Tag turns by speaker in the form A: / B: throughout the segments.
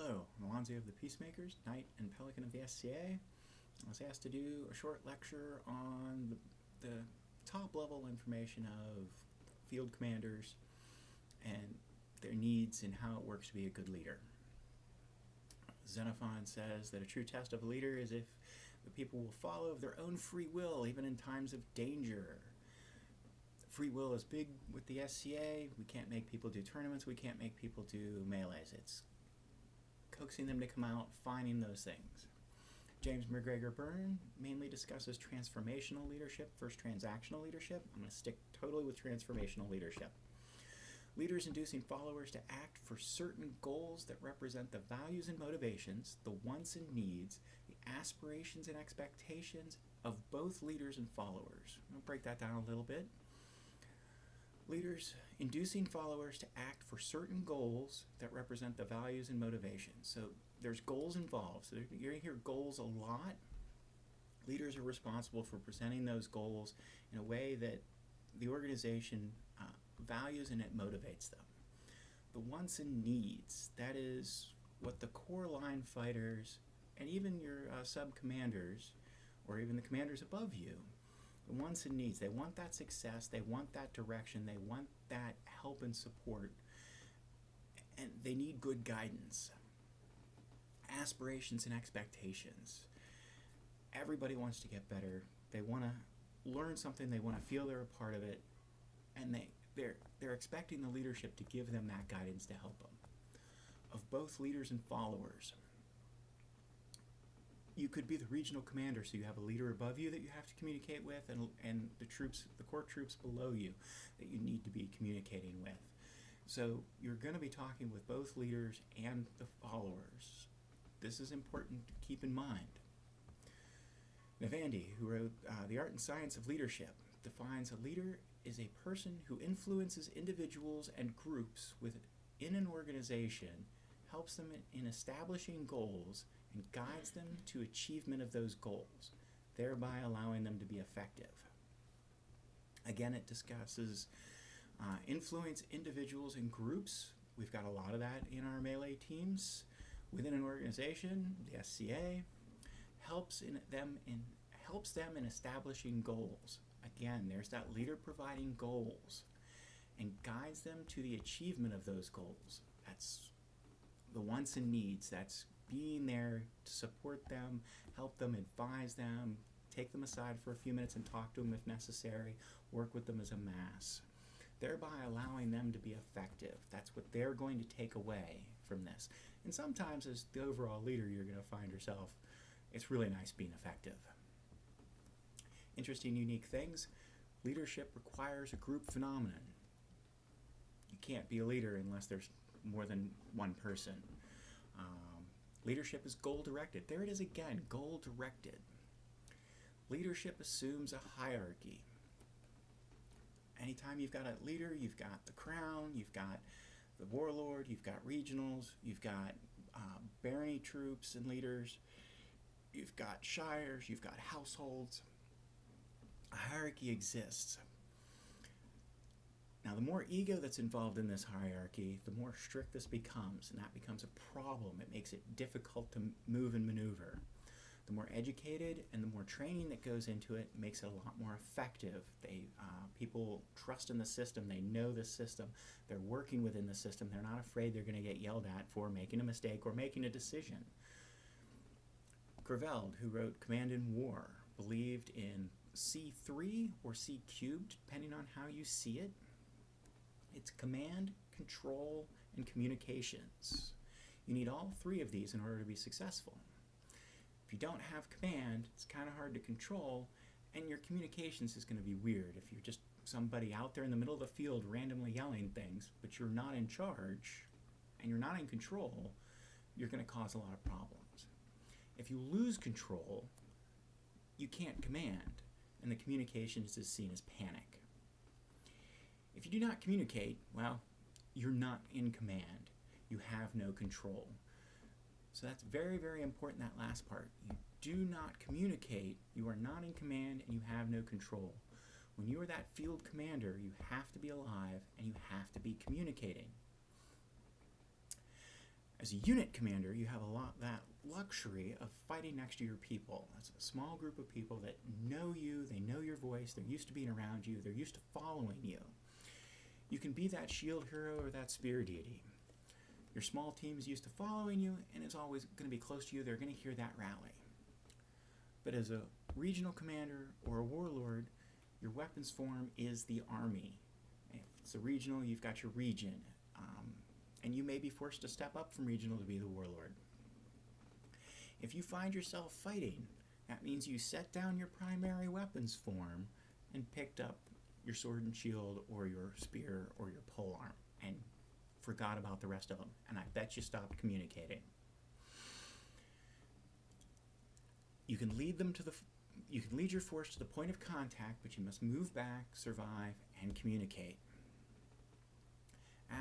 A: Hello, I'm Alonzio of the Peacemakers, Knight and Pelican of the SCA. I was asked to do a short lecture on the top level information of field commanders and their needs and how it works to be a good leader. Xenophon says that a true test of a leader is if the people will follow of their own free will, even in times of danger. Free will is big with the SCA. We can't make people do tournaments. We can't make people do melees. It's coaxing them to come out, finding those things. James McGregor Byrne mainly discusses transformational leadership versus transactional leadership. I'm going to stick totally with transformational leadership. Leaders inducing followers to act for certain goals that represent the values and motivations, the wants and needs, the aspirations and expectations of both leaders and followers. I'm going to break that down a little bit. Leaders inducing followers to act for certain goals that represent the values and motivations. So there's goals involved. So you're going to hear goals a lot. Leaders are responsible for presenting those goals in a way that the organization values and it motivates them. The wants and needs, that is what the core line fighters and even your sub-commanders or even the commanders above you, the wants and needs, they want that success, they want that direction, they want that help and support, and they need good guidance. Aspirations and expectations. Everybody wants to get better. They want to learn something, they want to feel they're a part of it, and they're expecting the leadership to give them that guidance to help them. Of both leaders and followers. You could be the regional commander, so you have a leader above you that you have to communicate with, and the troops, the core troops below you that you need to be communicating with. So you're going to be talking with both leaders and the followers. This is important to keep in mind. Navandi, who wrote The Art and Science of Leadership, defines a leader is a person who influences individuals and groups within an organization, helps them in establishing goals, and guides them to achievement of those goals, thereby allowing them to be effective. Again, it discusses influence individuals and groups. We've got a lot of that in our melee teams. Within an organization, the SCA helps them in establishing goals. Again, there's that leader providing goals and guides them to the achievement of those goals. That's the wants and needs. That's being there to support them, help them, advise them, take them aside for a few minutes and talk to them if necessary, work with them as a mass, thereby allowing them to be effective. That's what they're going to take away from this. And sometimes as the overall leader, you're going to find yourself, it's really nice being effective. Interesting, unique things. Leadership requires a group phenomenon. You can't be a leader unless there's more than one person. Leadership is goal-directed. There it is again, goal-directed. Leadership assumes a hierarchy. Anytime you've got a leader, you've got the crown, you've got the warlord, you've got regionals, you've got barony troops and leaders, you've got shires, you've got households. A hierarchy exists. Now, the more ego that's involved in this hierarchy, the more strict this becomes, and that becomes a problem. It makes it difficult to move and maneuver. The more educated and the more training that goes into it makes it a lot more effective. People trust in the system. They know the system. They're working within the system. They're not afraid they're going to get yelled at for making a mistake or making a decision. Creveld, who wrote Command in War, believed in C3 or C cubed, depending on how you see it. It's command, control, and communications. You need all three of these in order to be successful. If you don't have command, it's kind of hard to control, and your communications is going to be weird. If you're just somebody out there in the middle of the field randomly yelling things, but you're not in charge, and you're not in control, you're going to cause a lot of problems. If you lose control, you can't command, and the communications is seen as panic. If you do not communicate, well, you're not in command. You have no control. So that's very, very important, that last part. You do not communicate, you are not in command, and you have no control. When you are that field commander, you have to be alive, and you have to be communicating. As a unit commander, you have that luxury of fighting next to your people. That's a small group of people that know you, they know your voice, they're used to being around you, they're used to following you. You can be that shield hero or that spear deity. Your small team is used to following you and is always going to be close to you. They're going to hear that rally. But as a regional commander or a warlord, your weapons form is the army. If it's a regional, you've got your region. And you may be forced to step up from regional to be the warlord. If you find yourself fighting, that means you set down your primary weapons form and picked up your sword and shield or your spear or your polearm and forgot about the rest of them. And I bet you stopped communicating. You can lead your force to the point of contact, but you must move back, survive, and communicate.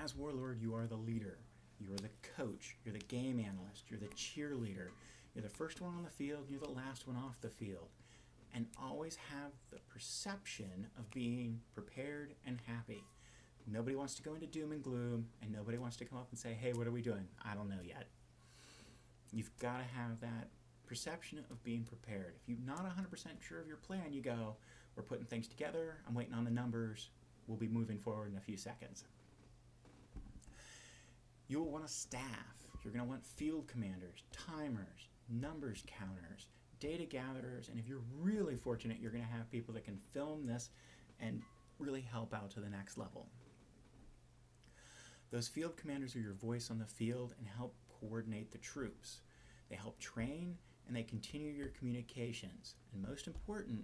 A: As warlord, you are the leader. You are the coach. You're the game analyst. You're the cheerleader. You're the first one on the field. You're the last one off the field. And always have the perception of being prepared and happy. Nobody wants to go into doom and gloom, and nobody wants to come up and say, hey, what are we doing? I don't know yet. You've got to have that perception of being prepared. If you're not 100% sure of your plan, you go, we're putting things together. I'm waiting on the numbers. We'll be moving forward in a few seconds. You'll want a staff. You're going to want field commanders, timers, numbers counters, data gatherers, and if you're really fortunate, you're going to have people that can film this and really help out to the next level. Those field commanders are your voice on the field and help coordinate the troops. They help train and they continue your communications. And most important,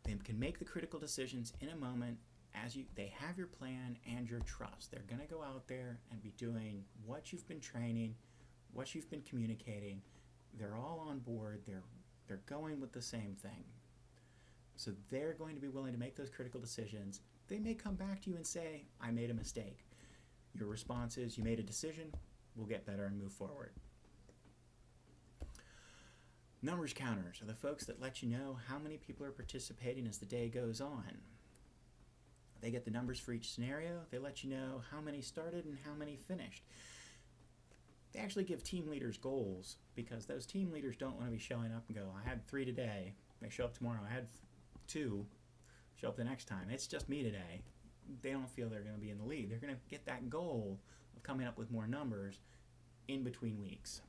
A: they can make the critical decisions in a moment as they have your plan and your trust. They're going to go out there and be doing what you've been training, what you've been communicating. They're all on board. They're going with the same thing. So they're going to be willing to make those critical decisions. They may come back to you and say, I made a mistake. Your response is, you made a decision, we'll get better and move forward. Numbers counters are the folks that let you know how many people are participating as the day goes on. They get the numbers for each scenario. They let you know how many started and how many finished. They actually give team leaders goals because those team leaders don't want to be showing up and go, I had 3 today. They show up tomorrow. I had 2. Show up the next time. It's just me today. They don't feel they're going to be in the lead. They're going to get that goal of coming up with more numbers in between weeks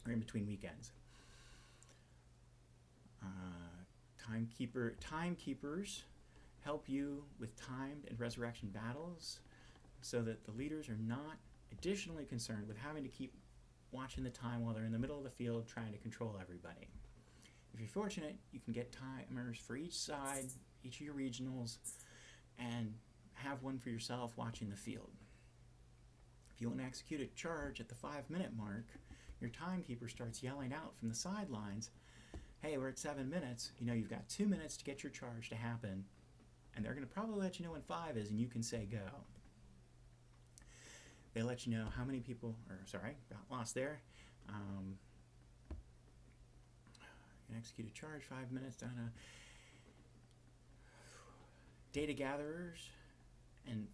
A: or in between weekends. Timekeepers help you with timed and resurrection battles so that the leaders are not additionally concerned with having to keep watching the time while they're in the middle of the field trying to control everybody. If you're fortunate, you can get timers for each side, each of your regionals, and have one for yourself watching the field. If you want to execute a charge at the 5-minute mark, your timekeeper starts yelling out from the sidelines, hey, we're at 7 minutes. You know, you've got 2 minutes to get your charge to happen, and they're going to probably let you know when 5 is, and you can say go. They let you know how many people, got lost there. You can execute a charge 5 minutes down a data gatherers and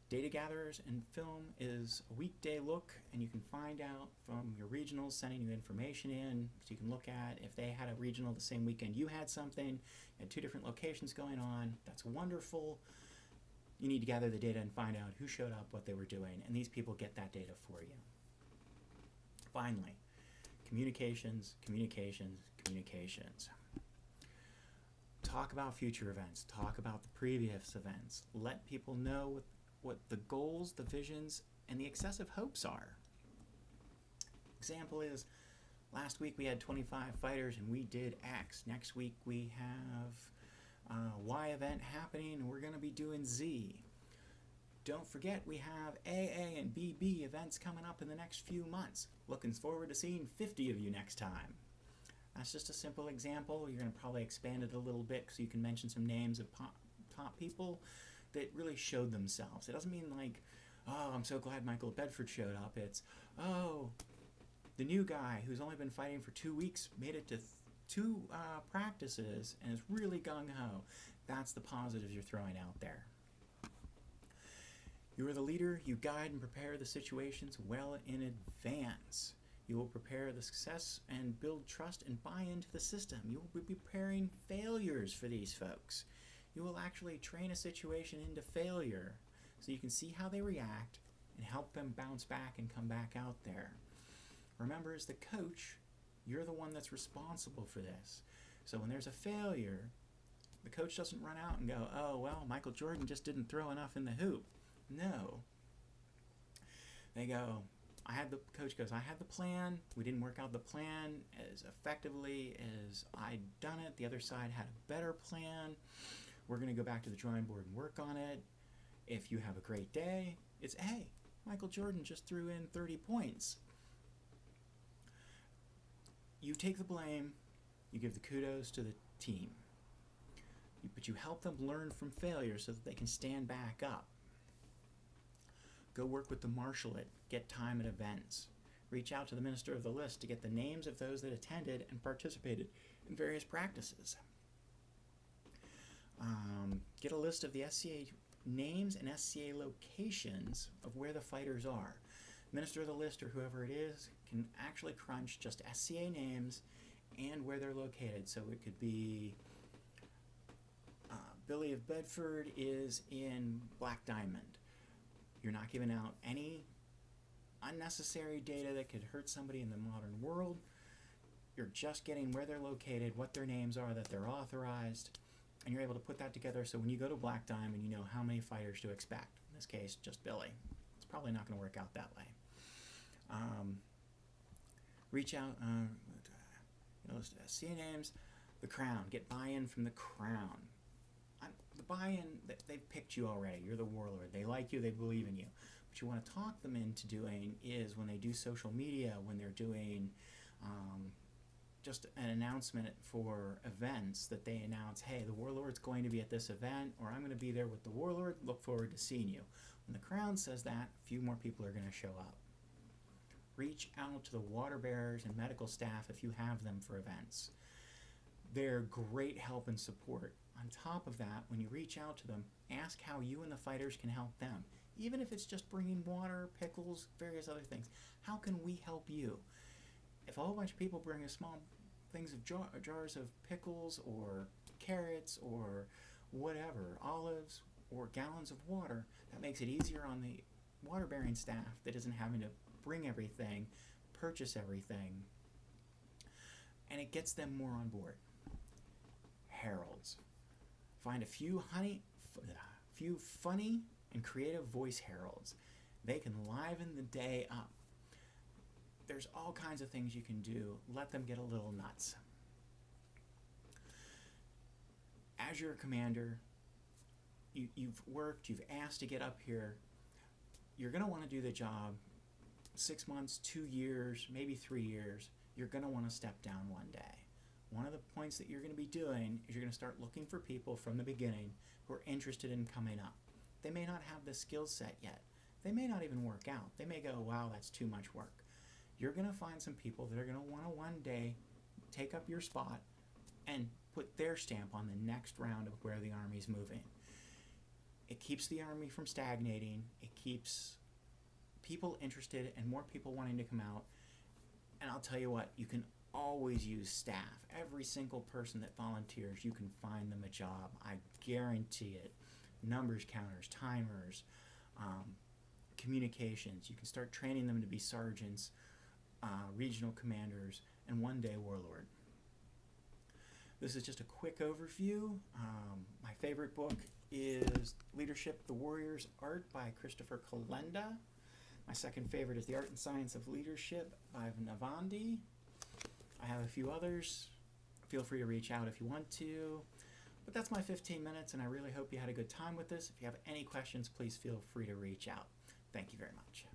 A: Data gatherers and film is a weekday look, and you can find out from your regionals sending you information in, so you can look at if they had a regional the same weekend you had something, you had 2 different locations going on. That's wonderful. You need to gather the data and find out who showed up, what they were doing, and these people get that data for you. Finally, communications. Talk about future events. Talk about the previous events. Let people know what the goals, the visions, and the excessive hopes are. Example is, last week we had 25 fighters and we did X. Next week we have Y event happening and we're going to be doing Z. Don't forget we have AA and BB events coming up in the next few months. Looking forward to seeing 50 of you next time. That's just a simple example. You're going to probably expand it a little bit so you can mention some names of top people that really showed themselves. It doesn't mean like, oh, I'm so glad Michael Bedford showed up. It's, oh, the new guy who's only been fighting for 2 weeks made it to 2 practices and is really gung-ho. That's the positives you're throwing out there. You are the leader. You guide and prepare the situations well in advance. You will prepare the success and build trust and buy into the system. You will be preparing failures for these folks. You will actually train a situation into failure so you can see how they react and help them bounce back and come back out there. Remember, as the coach, you're the one that's responsible for this. So when there's a failure, the coach doesn't run out and go, oh, well, Michael Jordan just didn't throw enough in the hoop. No. They go, coach goes, I had the plan. We didn't work out the plan as effectively as I'd done it. The other side had a better plan. We're going to go back to the drawing board and work on it. If you have a great day, it's, hey, Michael Jordan just threw in 30 points. You take the blame. You give the kudos to the team. But you help them learn from failure so that they can stand back up. Go work with the marshal at get time at events. Reach out to the minister of the list to get the names of those that attended and participated in various practices. Get a list of the SCA names and SCA locations of where the fighters are. Minister of the list or whoever it is can actually crunch just SCA names and where they're located. So it could be Billy of Bedford is in Black Diamond. You're not giving out any unnecessary data that could hurt somebody in the modern world. You're just getting where they're located, what their names are, that they're authorized, and you're able to put that together so when you go to Black Diamond, you know how many fighters to expect. In this case, just Billy. It's probably not going to work out that way. Reach out, see names, the Crown. Get buy-in from the Crown. The buy-in, they've picked you already. You're the warlord. They like you. They believe in you. What you want to talk them into doing is when they do social media, when they're doing just an announcement for events, that they announce, hey, the warlord's going to be at this event, or I'm going to be there with the warlord. Look forward to seeing you. When the Crown says that, a few more people are going to show up. Reach out to the water bearers and medical staff if you have them for events. They're great help and support. On top of that, when you reach out to them, ask how you and the fighters can help them. Even if it's just bringing water, pickles, various other things. How can we help you? If a whole bunch of people bring a small things of jars of pickles or carrots or whatever, olives or gallons of water, that makes it easier on the water-bearing staff that isn't having to bring everything, purchase everything, and it gets them more on board. Heralds. Find a few funny and creative voice heralds. They can liven the day up. There's all kinds of things you can do. Let them get a little nuts. As your commander, you've worked, you've asked to get up here. You're going to want to do the job 6 months, 2 years, maybe 3 years. You're going to want to step down one day. One of the points that you're going to be doing is you're going to start looking for people from the beginning who are interested in coming up. They may not have the skill set yet. They may not even work out. They may go, wow, that's too much work. You're going to find some people that are going to want to one day take up your spot and put their stamp on the next round of where the Army's moving. It keeps the Army from stagnating. It keeps people interested and more people wanting to come out. And I'll tell you what, you can always use staff. Every single person that volunteers, you can find them a job. I guarantee it. Numbers counters, timers, communications. You can start training them to be sergeants, regional commanders, and one day warlord. This is just a quick overview. My favorite book is Leadership, the Warrior's Art by Christopher Kalenda. My second favorite is The Art and Science of Leadership by Navandi. I have a few others. Feel free to reach out if you want to. But that's my 15 minutes, and I really hope you had a good time with this. If you have any questions, please feel free to reach out. Thank you very much.